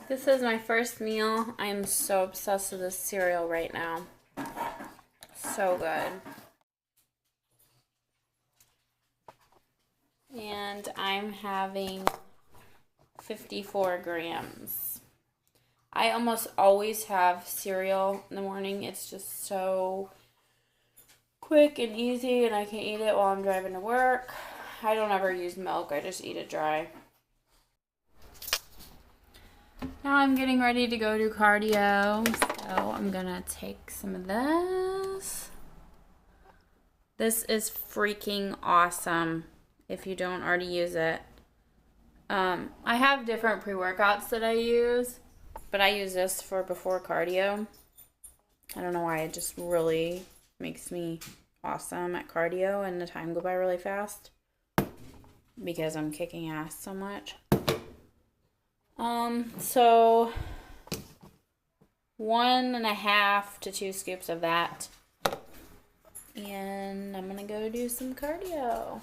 This is my first meal. I'm so obsessed with this cereal right now. So good. And I'm having 54 grams. I almost always have cereal in the morning. It's just so quick and easy, and I can eat it while I'm driving to work. I don't ever use milk. I just eat it dry. Now I'm getting ready to go do cardio, so I'm gonna take some of this. This is freaking awesome if you don't already use it. I have different pre-workouts that I use, but I use this for before cardio. I don't know why, it just really makes me awesome at cardio and the time go by really fast because I'm kicking ass so much. So 1.5 to 2 scoops of that, and I'm gonna go do some cardio.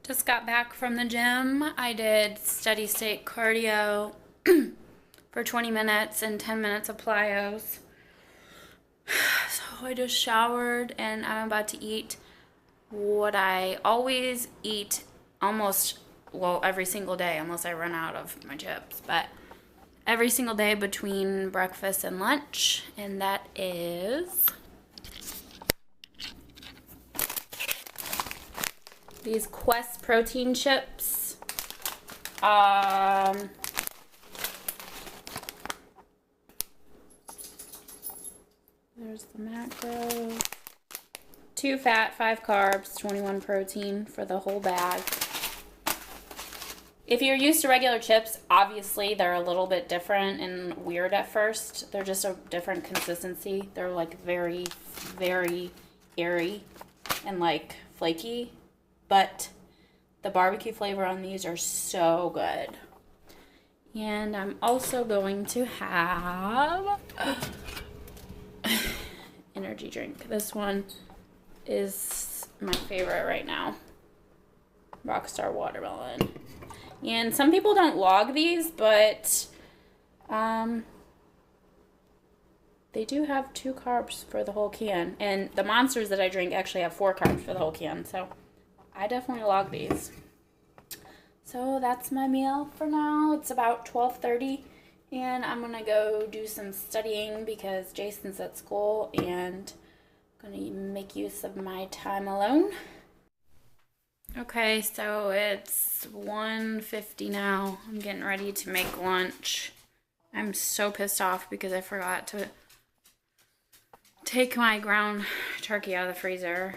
Just got back from the gym. I did steady state cardio for 20 minutes and 10 minutes of plyos. So I just showered and I'm about to eat what I always eat every single day, unless I run out of my chips, but every single day between breakfast and lunch, and that is these Quest protein chips. There's the macro. 2 fat, 5 carbs, 21 protein for the whole bag. If you're used to regular chips, obviously they're a little bit different and weird at first. They're just a different consistency. They're like very, very airy and like flaky. But the barbecue flavor on these are so good. And I'm also going to have energy drink. This one is my favorite right now. Rockstar Watermelon. And some people don't log these, but they do have 2 carbs for the whole can. And the Monsters that I drink actually have 4 carbs for the whole can. So I definitely log these. So that's my meal for now. It's about 12:30. And I'm going to go do some studying because Jason's at school. And I'm going to make use of my time alone. Okay, so it's 1:50 now. I'm getting ready to make lunch. I'm so pissed off because I forgot to take my ground turkey out of the freezer.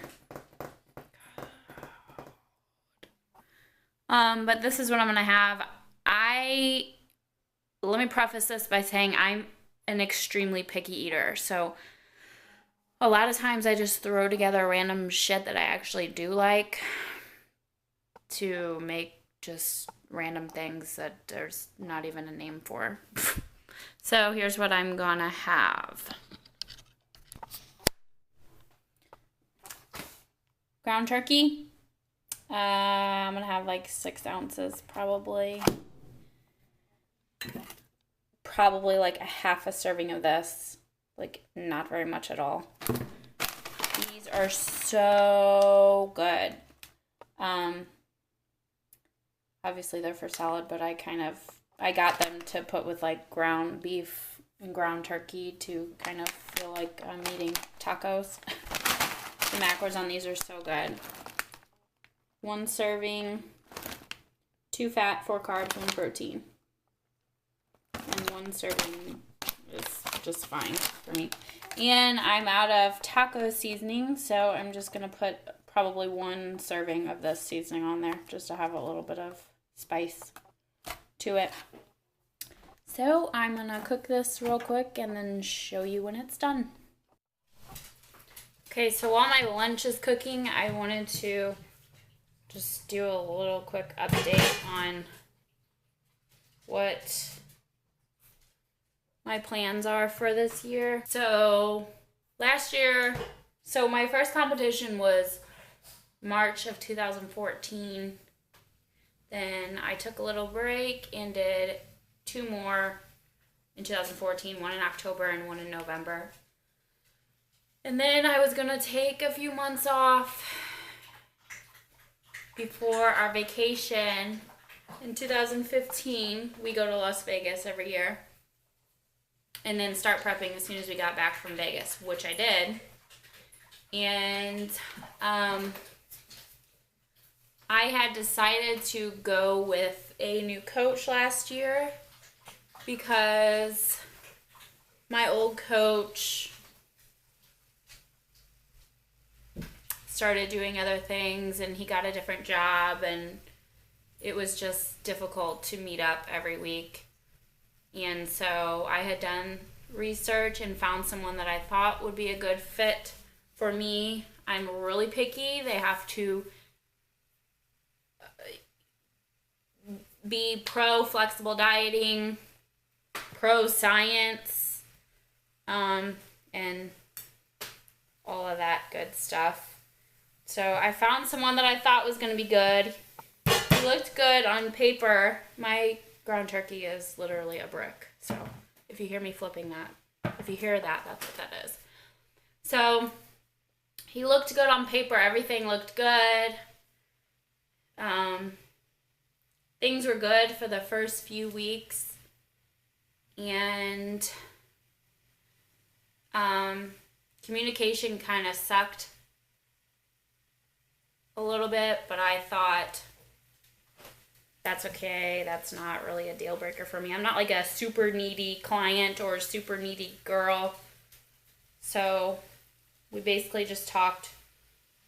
But this is what I'm gonna have. Let me preface this by saying I'm an extremely picky eater, so a lot of times I just throw together random shit that I actually do like to make just random things that there's not even a name for. So here's what I'm gonna have. Ground turkey. I'm gonna have like 6 ounces probably. Probably like a half a serving of this. Like not very much at all. These are so good. Obviously they're for salad, but I got them to put with like ground beef and ground turkey to kind of feel like I'm eating tacos. The macros on these are so good. 1 serving, 2 fat, 4 carbs, 1 protein. And 1 serving is just fine for me. And I'm out of taco seasoning, so I'm just going to put probably 1 serving of this seasoning on there just to have a little bit of spice to it. So I'm going to cook this real quick and then show you when it's done. Okay, so while my lunch is cooking, I wanted to just do a little quick update on what my plans are for this year. So last year, my first competition was March of 2014. Then I took a little break and did 2 more in 2014, one in October and one in November. And then I was going to take a few months off before our vacation. In 2015, we go to Las Vegas every year. And then start prepping as soon as we got back from Vegas, which I did. And I had decided to go with a new coach last year because my old coach started doing other things and he got a different job, and it was just difficult to meet up every week. And so I had done research and found someone that I thought would be a good fit for me. I'm really picky. They have to be pro flexible dieting, pro science, and all of that good stuff. So I found someone that I thought was going to be good. He looked good on paper. My ground turkey is literally a brick. So if you hear me flipping that, if you hear that, that's what that is. So he looked good on paper. Everything looked good. Things were good for the first few weeks. And communication kind of sucked a little bit, but I thought, that's okay. That's not really a deal breaker for me. I'm not like a super needy client or a super needy girl. So we basically just talked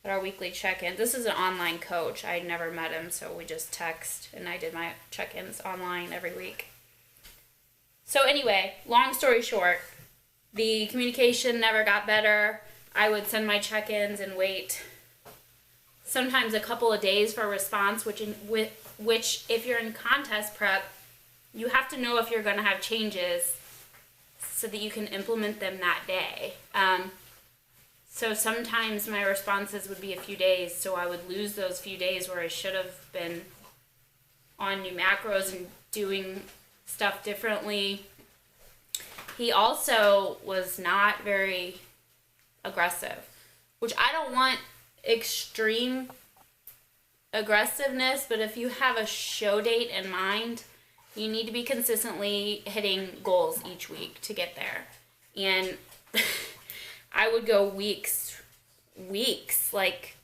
at our weekly check-in. This is an online coach. I'd never met him, so we just text, and I did my check-ins online every week. So anyway, long story short, the communication never got better. I would send my check-ins and wait sometimes a couple of days for a response, which if you're in contest prep, you have to know if you're going to have changes so that you can implement them that day. So sometimes my responses would be a few days, so I would lose those few days where I should have been on new macros and doing stuff differently. He also was not very aggressive, which I don't want extreme aggressiveness, but if you have a show date in mind, you need to be consistently hitting goals each week to get there. And I would go weeks, like,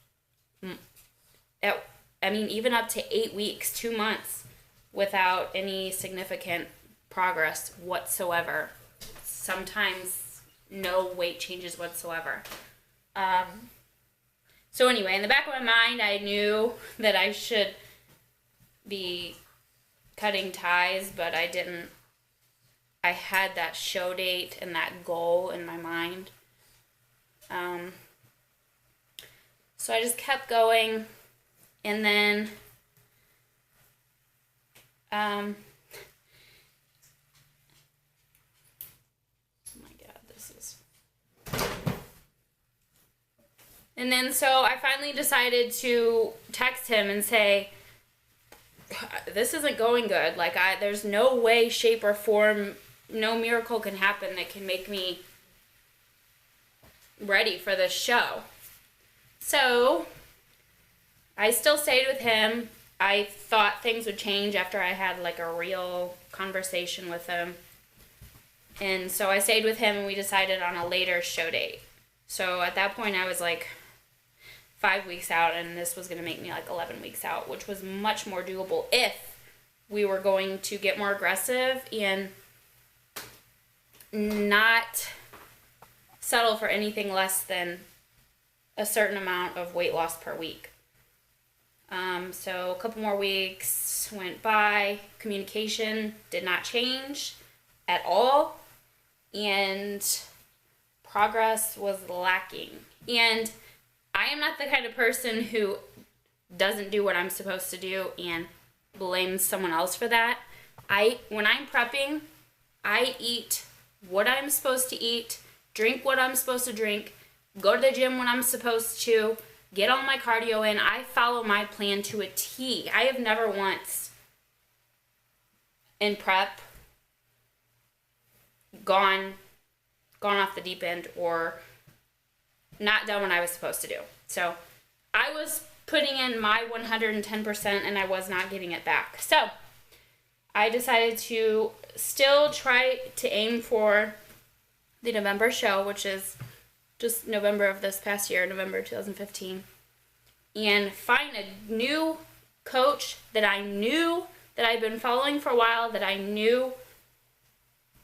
even up to 8 weeks, 2 months, without any significant progress whatsoever. Sometimes no weight changes whatsoever. So anyway, in the back of my mind, I knew that I should be cutting ties, but I didn't. I had that show date and that goal in my mind. So I just kept going, and then oh my God, this is... And then so I finally decided to text him and say, this isn't going good. Like, there's no way, shape, or form, no miracle can happen that can make me ready for this show. So I still stayed with him. I thought things would change after I had like a real conversation with him. And so I stayed with him, and we decided on a later show date. So at that point I was like 5 weeks out, and this was going to make me like 11 weeks out, which was much more doable if we were going to get more aggressive and not settle for anything less than a certain amount of weight loss per week. So a couple more weeks went by. Communication did not change at all, and progress was lacking. And I am not the kind of person who doesn't do what I'm supposed to do and blames someone else for that. When I'm prepping, I eat what I'm supposed to eat, drink what I'm supposed to drink, go to the gym when I'm supposed to, get all my cardio in. I follow my plan to a T. I have never once in prep gone off the deep end or not done what I was supposed to do. So I was putting in my 110% and I was not getting it back. So I decided to still try to aim for the November show, which is just November of this past year, November 2015, and find a new coach that I knew that I'd been following for a while, that I knew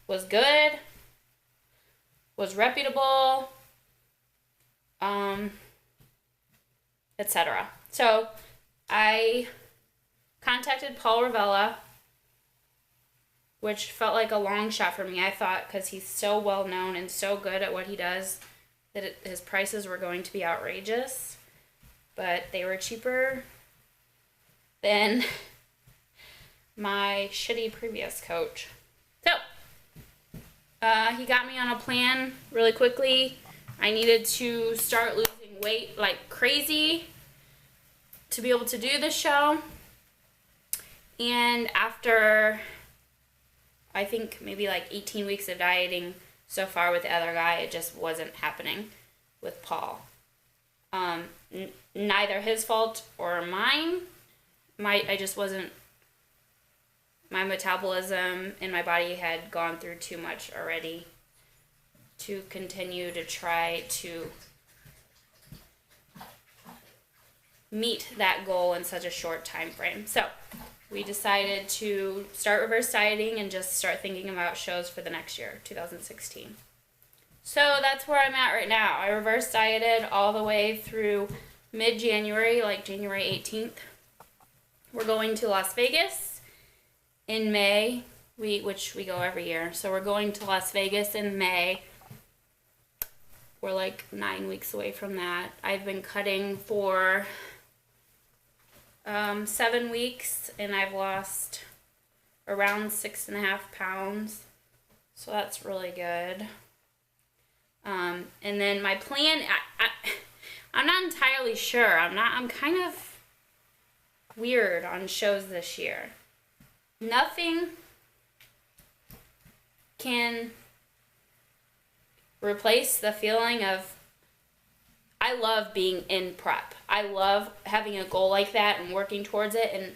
was good, was reputable, etc. So I contacted Paul Ravella, which felt like a long shot for me, I thought, because he's so well known and so good at what he does that his prices were going to be outrageous, but they were cheaper than my shitty previous coach. So he got me on a plan really quickly. I needed to start losing weight like crazy to be able to do this show. And after, I think, maybe like 18 weeks of dieting so far with the other guy, it just wasn't happening with Paul. Neither his fault or mine. I just wasn't, my metabolism in my body had gone through too much already to continue to try to meet that goal in such a short time frame. So we decided to start reverse dieting and just start thinking about shows for the next year, 2016. So that's where I'm at right now. I reverse dieted all the way through mid-January, like January 18th. We're going to Las Vegas in May, which we go every year. So we're going to Las Vegas in May. We're like 9 weeks away from that. I've been cutting for 7 weeks, and I've lost around 6.5 pounds. So that's really good. And then my plan, I'm not entirely sure. I'm kind of weird on shows this year. Nothing can replace the feeling of, I love being in prep. I love having a goal like that and working towards it and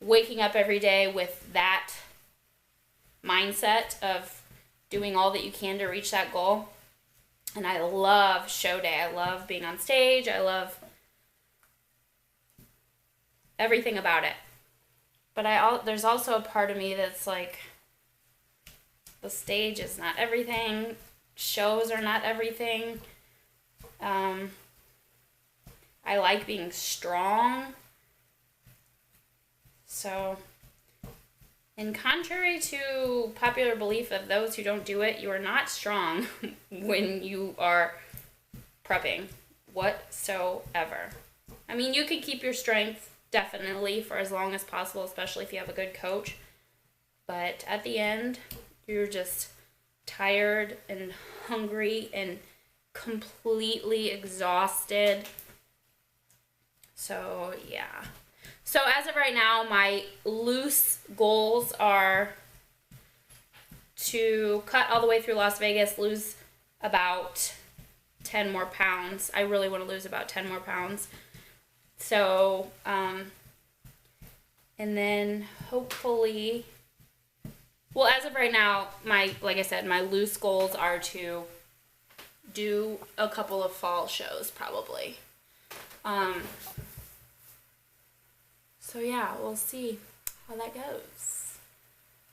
waking up every day with that mindset of doing all that you can to reach that goal. And I love show day. I love being on stage. I love everything about it. But there's also a part of me that's like, the stage is not everything. Shows are not everything. I like being strong. So, in contrary to popular belief of those who don't do it, you are not strong when you are prepping whatsoever. I mean, you can keep your strength definitely for as long as possible, especially if you have a good coach. But at the end, you're just tired and hungry and completely exhausted. So, yeah. So, as of right now, my loose goals are to cut all the way through Las Vegas, lose about 10 more pounds. I really want to lose about 10 more pounds. So, and then hopefully, well, as of right now, like I said, my loose goals are to do a couple of fall shows, probably. So yeah, we'll see how that goes.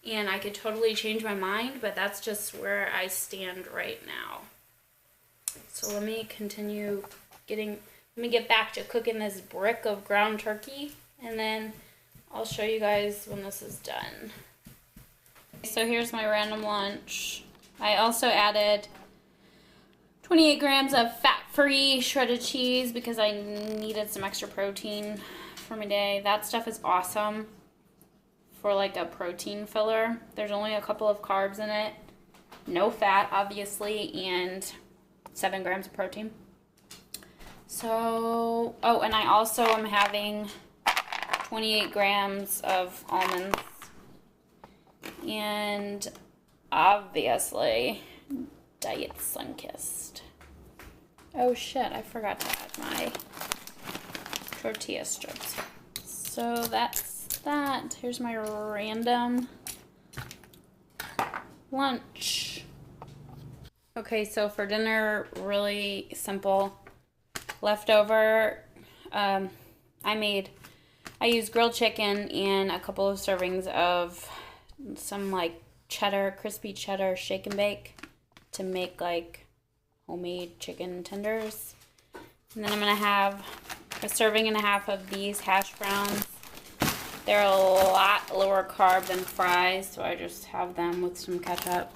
And I could totally change my mind, but that's just where I stand right now. So let me get back to cooking this brick of ground turkey, and then I'll show you guys when this is done. So here's my random lunch. I also added 28 grams of fat-free shredded cheese because I needed some extra protein for my day. That stuff is awesome for like a protein filler. There's only a couple of carbs in it, no fat obviously, and 7 grams of protein. So, oh, and I also am having 28 grams of almonds and obviously, Diet Sunkissed. Oh shit, I forgot to add my tortilla strips. So that's that. Here's my random lunch. Okay, so for dinner, really simple. Leftover, I used grilled chicken and a couple of servings of some like cheddar, crispy cheddar shake and bake to make like homemade chicken tenders. And then I'm gonna have a serving and a half of these hash browns. They're a lot lower carb than fries, so I just have them with some ketchup.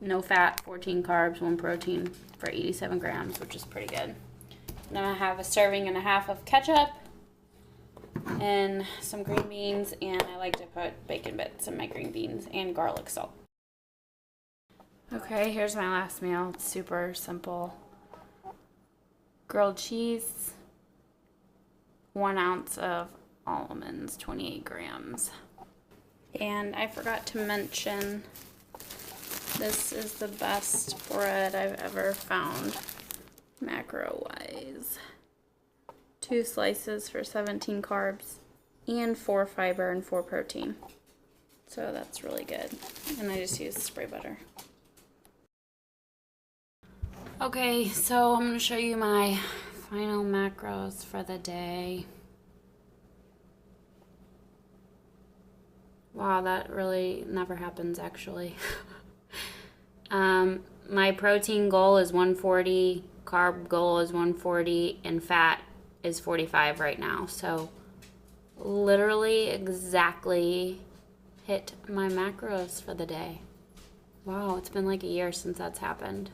No fat, 14 carbs, 1 protein for 87 grams, which is pretty good. And I'm gonna have a serving and a half of ketchup and some green beans, and I like to put bacon bits in my green beans and garlic salt. Okay, here's my last meal. It's super simple. Grilled cheese, 1 ounce of almonds, 28 grams. And I forgot to mention, this is the best bread I've ever found, macro-wise. 2 slices for 17 carbs and 4 fiber and 4 protein. So that's really good. And I just use spray butter. Okay, so I'm going to show you my final macros for the day. Wow, that really never happens actually. My protein goal is 140, carb goal is 140, and fat is 45 right now. So literally exactly hit my macros for the day. Wow, it's been like a year since that's happened.